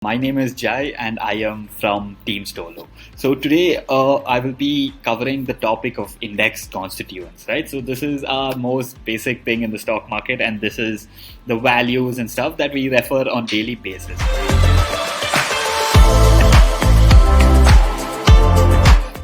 My name is Jai and I am from Team Stolo. So today I will be covering the topic of index constituents, right? So this is our most basic thing in the stock market, and this is the values and stuff that we refer on daily basis.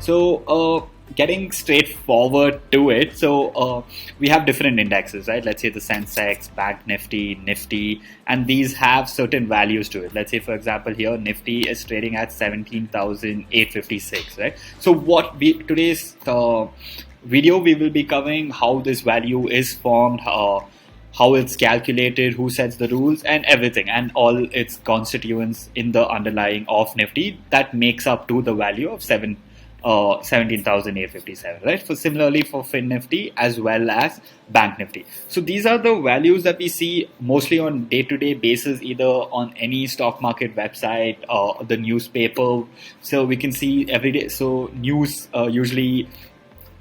So getting straightforward to it, so we have different indexes, right? Let's say the Sensex, BankNifty, Nifty, and these have certain values to it. Let's say, for example, here Nifty is trading at 17,856, right? So today's video we will be covering how this value is formed, how it's calculated, who sets the rules, and everything, and all its constituents in the underlying of Nifty that makes up to the value of 17,857, right? So similarly for FINNIFTY as well as BankNifty. So these are the values that we see mostly on day-to-day basis, either on any stock market website or the newspaper. So we can see every day. So news usually.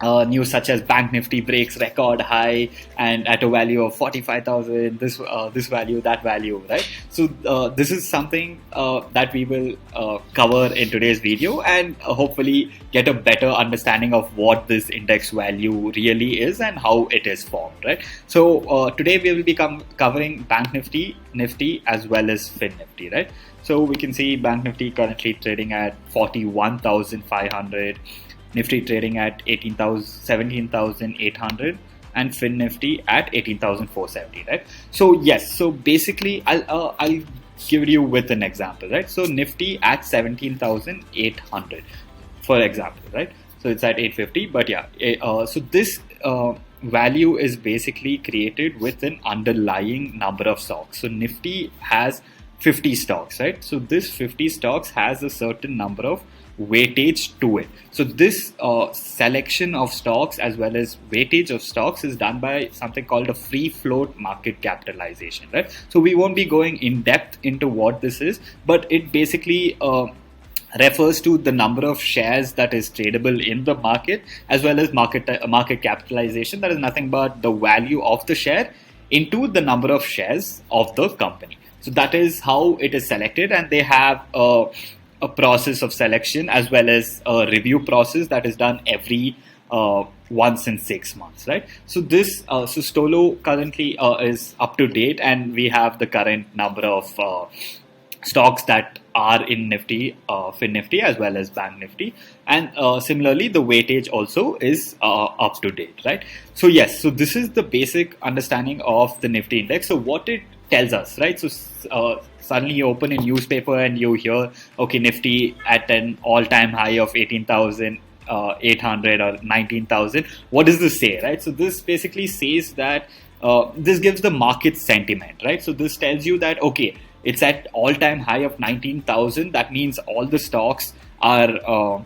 News such as BankNifty breaks record high and at a value of 45,000, this value, that value, right? So this is something that we will cover in today's video, and hopefully get a better understanding of what this index value really is and how it is formed, right? So today we will be covering BankNifty, Nifty, as well as FINNIFTY, right? So we can see BankNifty currently trading at 41,500. Nifty trading at 17,800 and FINNIFTY at 18,470, right? So yes, so basically I'll give you with an example, right? So Nifty at 17,800, for example, right? So it's at 850, but yeah, so this value is basically created with an underlying number of stocks. So Nifty has 50 stocks, right? So this 50 stocks has a certain number of weightage to it. So this selection of stocks as well as weightage of stocks is done by something called a free float market capitalization, right? So we won't be going in depth into what this is, but it basically refers to the number of shares that is tradable in the market, as well as market capitalization. That is nothing but the value of the share into the number of shares of the company. So that is how it is selected, and they have a process of selection as well as a review process that is done every once in 6 months, right? So this so Stolo currently is up to date, and we have the current number of stocks that are in Nifty, FINNIFTY, as well as BankNifty, and similarly the weightage also is up to date, right? So yes, so this is the basic understanding of the Nifty index. So what it tells us, right? So suddenly you open a newspaper and you hear, okay, Nifty at an all-time high of 18,800 or 19,000. What does this say, right? So this basically says that this gives the market sentiment, right? So this tells you that, okay, it's at all-time high of 19,000. That means all the stocks are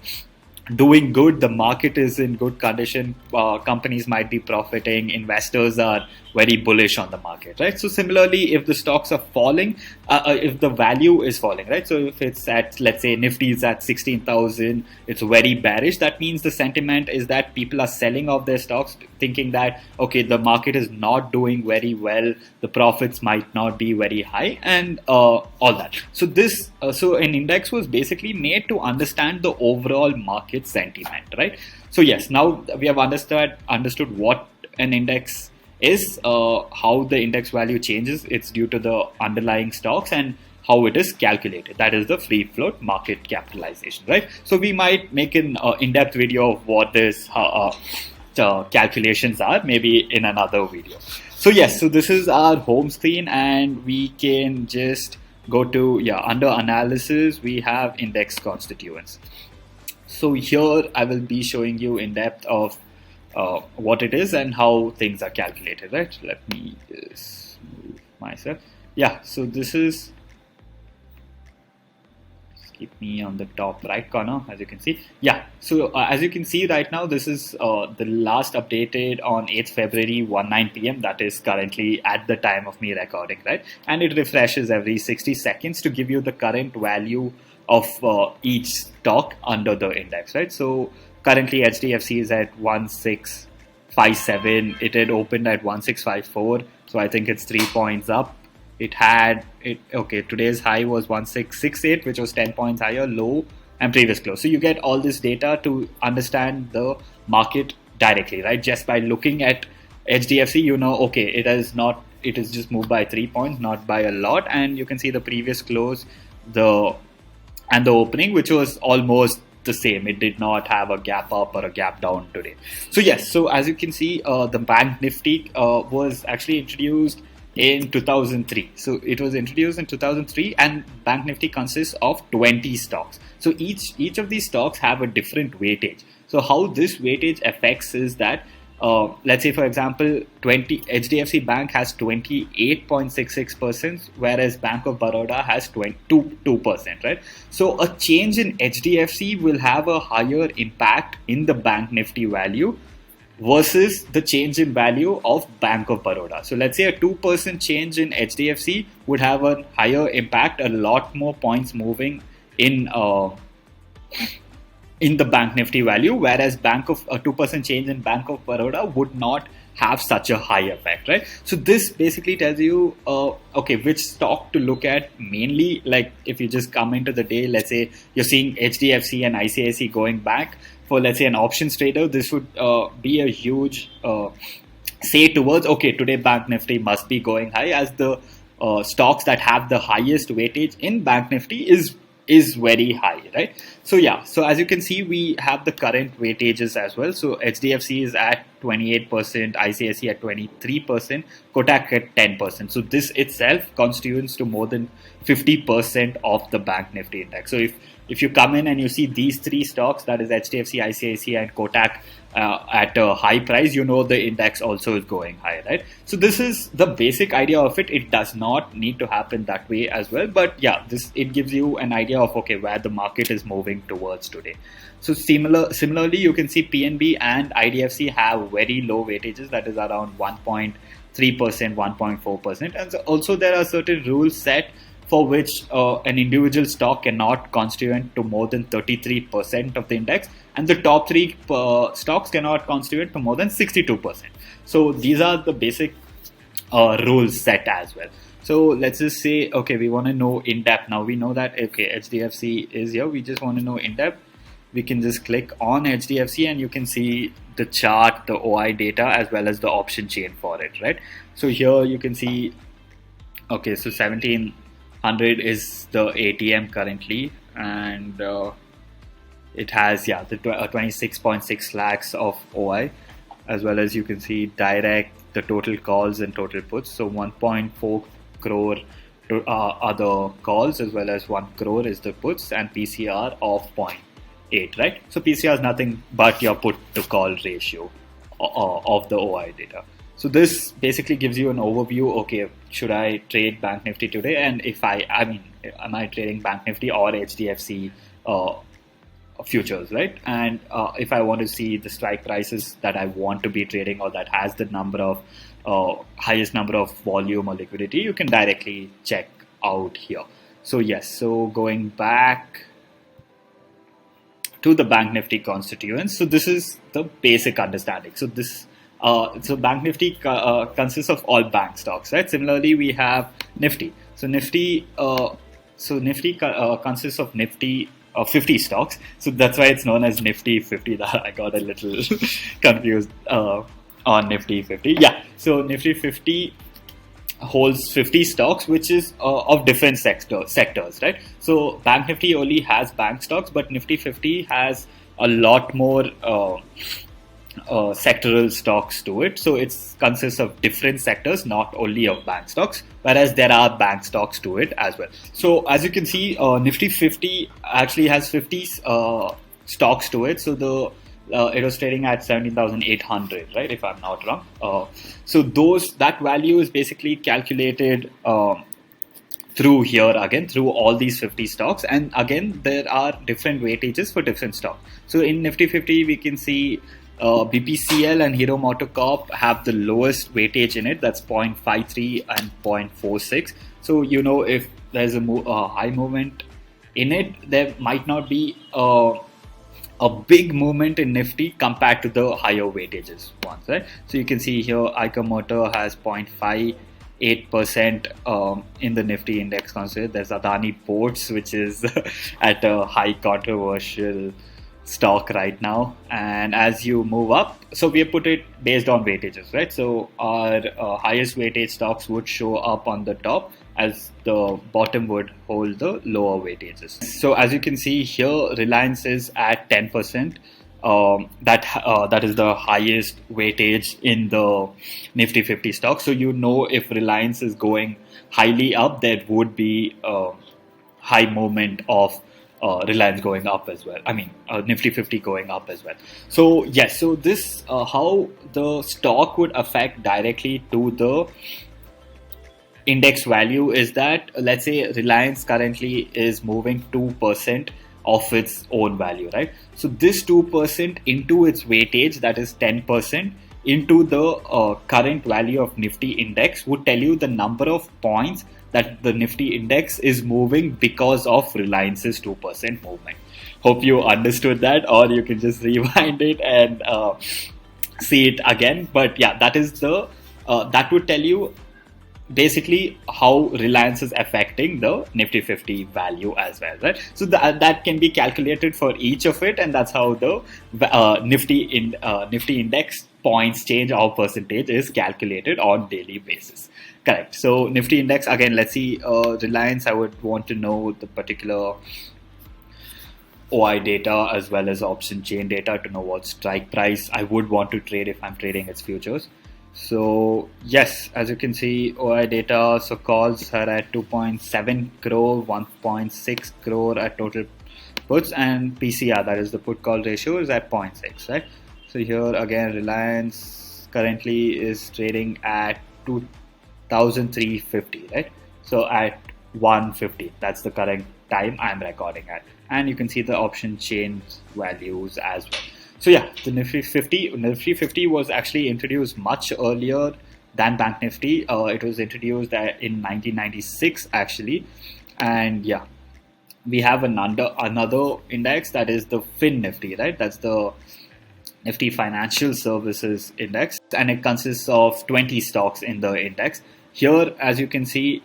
doing good. The market is in good condition. Companies might be profiting. Investors are very bullish on the market, right? So similarly, if the stocks are falling, if the value is falling, right? So if it's at, let's say Nifty is at 16,000, it's very bearish. That means the sentiment is that people are selling off their stocks, thinking that, okay, the market is not doing very well, the profits might not be very high, and all that. So this, so an index was basically made to understand the overall market sentiment, right? So yes, now we have understood what an index is, how the index value changes. It's due to the underlying stocks and how it is calculated. That is the free float market capitalization, right? So we might make an in-depth video of what this calculations are, maybe in another video. So yes, so this is our home screen, and we can just go to, under analysis, we have index constituents. So here I will be showing you in depth of what it is and how things are calculated, right? Let me just move myself. Yeah, so this is, keep me on the top right corner, as you can see. Yeah, so as you can see right now, this is the last updated on 8th February 19 p.m. That is currently at the time of me recording, right? And it refreshes every 60 seconds to give you the current value of each stock under the index, right? So currently HDFC is at 1657. It had opened at 1654, so I think it's 3 points up. today's high was 1668, which was 10 points higher, low and previous close. So you get all this data to understand the market directly, right? Just by looking at HDFC, okay, it is just moved by 3 points, not by a lot. And you can see the previous close, the opening, which was almost the same. It did not have a gap up or a gap down today. So yes, so as you can see, the Bank Nifty was actually introduced in 2003. So it was introduced in 2003, and Bank Nifty consists of 20 stocks. So each of these stocks have a different weightage. So how this weightage affects is that let's say, for example, HDFC Bank has 28.66%, whereas Bank of Baroda has 2%, right? So a change in HDFC will have a higher impact in the Bank Nifty value versus the change in value of Bank of Baroda. So let's say a 2% change in HDFC would have a higher impact, a lot more points moving in the Bank Nifty value, whereas a 2% change in Bank of Baroda would not have such a high effect, right? So this basically tells you, which stock to look at mainly. Like if you just come into the day, let's say you're seeing HDFC and ICICI going back, for let's say an options trader, this would be a huge say towards, okay, today Bank Nifty must be going high, as the stocks that have the highest weightage in Bank Nifty is very high, right? So yeah, so as you can see, we have the current weightages as well. So HDFC is at 28%, ICICI at 23%, Kotak at 10%. So this itself constitutes to more than 50% of the Bank Nifty index. So if you come in and you see these three stocks, that is HDFC, ICICI and Kotak, at a high price, the index also is going high, right? So this is the basic idea of it. It does not need to happen that way as well, but yeah, it gives you an idea of, okay, where the market is moving towards today. So similarly, you can see PNB and IDFC have very low weightages, that is around 1.3%, 1.4%, and so also there are certain rules set for which an individual stock cannot constitute to more than 33% of the index, and the top three stocks cannot constitute to more than 62%. So these are the basic rules set as well. So let's just say, okay, we want to know in depth. Now we know that, okay, HDFC is here. We just want to know in depth. We can just click on HDFC and you can see the chart, the OI data, as well as the option chain for it, right? So here you can see, okay, so 1700 is the ATM currently, and it has the 26.6 lakhs of OI, as well as you can see direct, the total calls and total puts. So 1.4 crore are the calls, as well as 1 crore is the puts, and PCR of 0.8, right? So PCR is nothing but your put to call ratio of the OI data. So this basically gives you an overview. Okay, should I trade Bank Nifty today? And if am I trading Bank Nifty or HDFC futures, right? And if I want to see the strike prices that I want to be trading, or that has the highest number of volume or liquidity, you can directly check out here. So yes, so going back to the Bank Nifty constituents. So this is the basic understanding. So Bank Nifty consists of all bank stocks, right? Similarly, we have Nifty. So Nifty consists of Nifty 50 stocks. So that's why it's known as Nifty50. I got a little confused on Nifty50. Yeah, so Nifty50 holds 50 stocks, which is of different sectors, right? So Bank Nifty only has bank stocks, but Nifty50 has a lot more sectoral stocks to it. So it consists of different sectors, not only of bank stocks, whereas there are bank stocks to it as well. So as you can see, Nifty50 actually has 50 stocks to it. So it was trading at 17,800, right? If I'm not wrong. So that value is basically calculated through here again, through all these 50 stocks. And again, there are different weightages for different stocks. So in Nifty50, we can see BPCL and Hero MotoCorp have the lowest weightage in it. That's 0.53 and 0.46. So, if there's a high movement in it, there might not be a big movement in Nifty compared to the higher weightages ones, right? So you can see here, Ica Motor has 0.5 8% in the Nifty index concept. There's Adani Ports, which is at a high controversial stock right now. And as you move up, so we have put it based on weightages, right? So our highest weightage stocks would show up on the top, as the bottom would hold the lower weightages. So as you can see here, Reliance is at 10%. That is the highest weightage in the Nifty50 stock. So you know, if Reliance is going highly up, there would be high movement of Reliance going up as well. I mean, Nifty50 going up as well. So yes, so this how the stock would affect directly to the index value is that, let's say Reliance currently is moving 2% of its own value, right? So this 2% into its weightage, that is 10%, into the current value of Nifty index would tell you the number of points that the Nifty index is moving because of Reliance's 2% movement. Hope you understood that, or you can just rewind it and see it again. But yeah, that is the that would tell you basically how Reliance is affecting the Nifty50 value as well, right? So that can be calculated for each of it, and that's how the Nifty index points change or percentage is calculated on daily basis. Correct. So Nifty index, again, let's see, Reliance, I would want to know the particular OI data as well as option chain data to know what strike price I would want to trade if I'm trading its futures. So yes, as you can see, OI data, so calls are at 2.7 crore, 1.6 crore at total puts, and PCR, that is the put call ratio, is at 0.6, right? So here again, Reliance currently is trading at 2,350, right? So at 150, that's the current time I'm recording at, and you can see the option chain values as well. So yeah, the Nifty50 was actually introduced much earlier than BankNifty. It was introduced in 1996 actually, and yeah, we have another index, that is the FINNIFTY, right? That's the Nifty Financial Services Index, and it consists of 20 stocks in the index. Here, as you can see,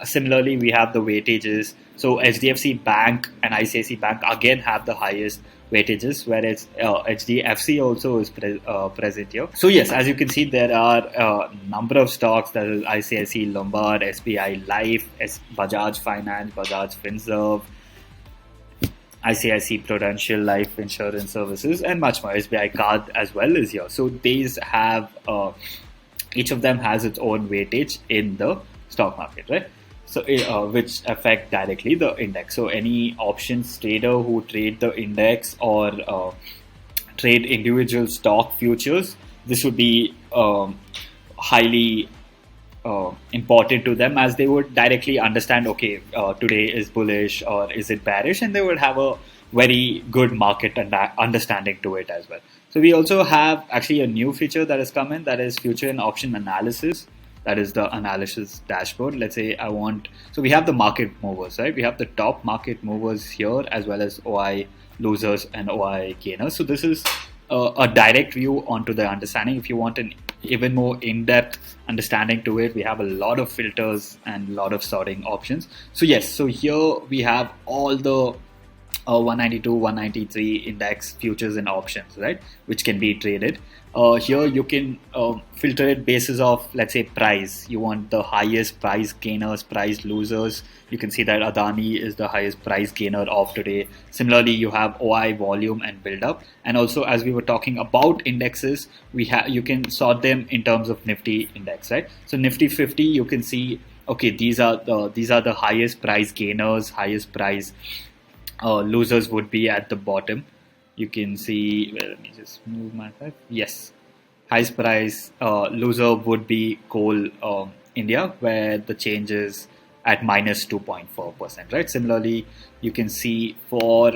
similarly, we have the weightages. So HDFC Bank and ICICI Bank again have the highest weightages, whereas HDFC also is present here. So yes, as you can see, there are a number of stocks, that is ICICI Lombard, SBI Life, Bajaj Finance, Bajaj Finserv, ICICI Prudential Life Insurance Services, and much more. SBI Card as well is here. So these have, each of them has its own weightage in the stock market, right? So which affect directly the index. So any options trader who trade the index or trade individual stock futures, this would be highly important to them, as they would directly understand, okay, today is bullish or is it bearish, and they would have a very good market and understanding to it as well. So we also have actually a new feature that has come in, that is future and option analysis. That is the analysis dashboard. Let's say so we have the market movers, right? We have the top market movers here, as well as OI losers and OI gainers. So this is a direct view onto the understanding. If you want an even more in-depth understanding to it, we have a lot of filters and a lot of sorting options. So yes, so here we have all the 192, 193 index futures and options, right, which can be traded. Here you can filter it basis of, let's say, price. You want the highest price gainers, price losers. You can see that Adani is the highest price gainer of today. Similarly, you have OI volume and build up. And also, as we were talking about indexes, you can sort them in terms of Nifty index, right? So Nifty50, you can see, okay, these are the highest price gainers, highest price losers would be at the bottom. You can see, let me just move my five. Yes, highest price loser would be Coal India, where the change is at minus 2.4%, right? Similarly, you can see for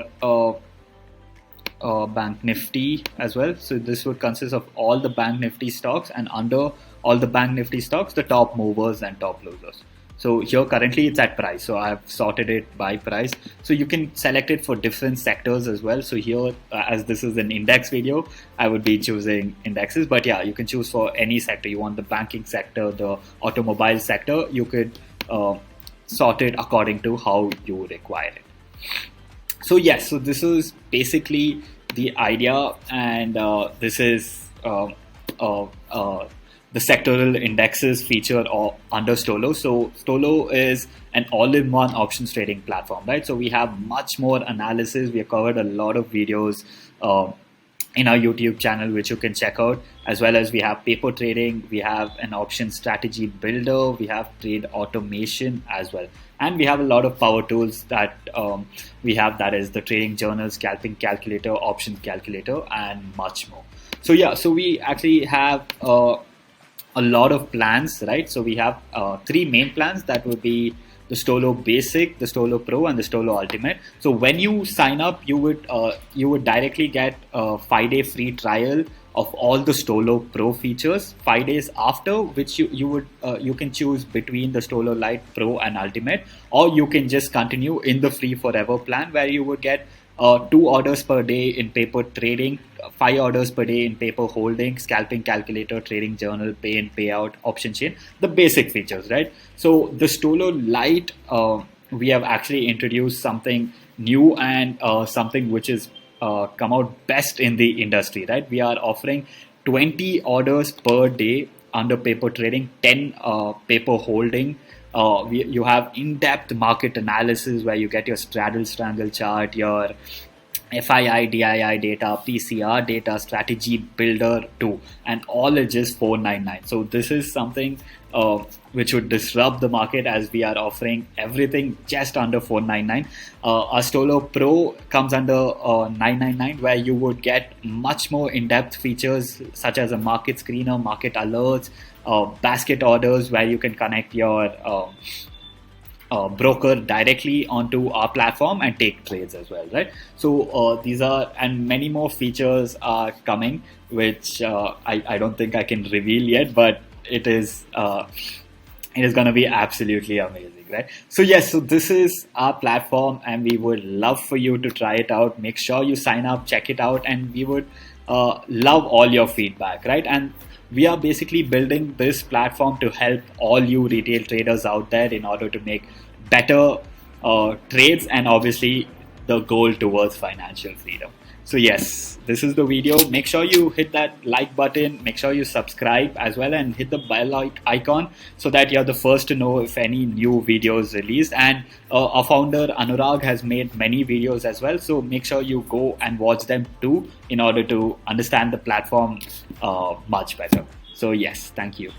BankNifty as well. So this would consist of all the BankNifty stocks, and under all the BankNifty stocks, the top movers and top losers. So here currently it's at price. So I've sorted it by price. So you can select it for different sectors as well. So here, as this is an index video, I would be choosing indexes. But yeah, you can choose for any sector. You want the banking sector, the automobile sector. You could sort it according to how you require it. So yes, so this is basically the idea, and this is the sectoral indexes feature under Stolo. So Stolo is an all-in-one options trading platform, right? So we have much more analysis. We have covered a lot of videos in our YouTube channel, which you can check out, as well as we have paper trading, we have an option strategy builder, we have trade automation as well. And we have a lot of power tools that we have, that is the trading journal, scalping calculator, option calculator, and much more. So yeah, so we actually have a lot of plans, right? So we have 3 main plans. That would be the Stolo Basic, the Stolo Pro, and the Stolo Ultimate. So when you sign up, you would directly get a 5-day free trial of all the Stolo Pro features. 5 days after, which you can choose between the Stolo Lite, Pro, and Ultimate, or you can just continue in the free forever plan, where you would get 2 orders per day in paper trading, 5 orders per day in paper holding, scalping calculator, trading journal, pay and payout, option chain, the basic features, right? So the Stolo Lite, we have actually introduced something new and something which is come out best in the industry, right? We are offering 20 orders per day under paper trading, 10 paper holding. You have in-depth market analysis where you get your straddle strangle chart, your FII, DII data, PCR data, strategy builder too, and all is just $499. So this is something which would disrupt the market, as we are offering everything just under $499. Our Stolo Pro comes under $999, where you would get much more in-depth features such as a market screener, market alerts, basket orders, where you can connect your broker directly onto our platform and take trades as well, right? So these are, and many more features are coming, which I don't think I can reveal yet, but it is going to be absolutely amazing, right? So yes, so this is our platform, and we would love for you to try it out. Make sure you sign up, check it out, and we would love all your feedback, right? And we are basically building this platform to help all you retail traders out there in order to make better trades, and obviously the goal towards financial freedom. So yes, this is the video. Make sure you hit that like button, make sure you subscribe as well, and hit the bell icon so that you're the first to know if any new videos released. And our founder Anurag has made many videos as well, so make sure you go and watch them too in order to understand the platform much better. So yes, thank you.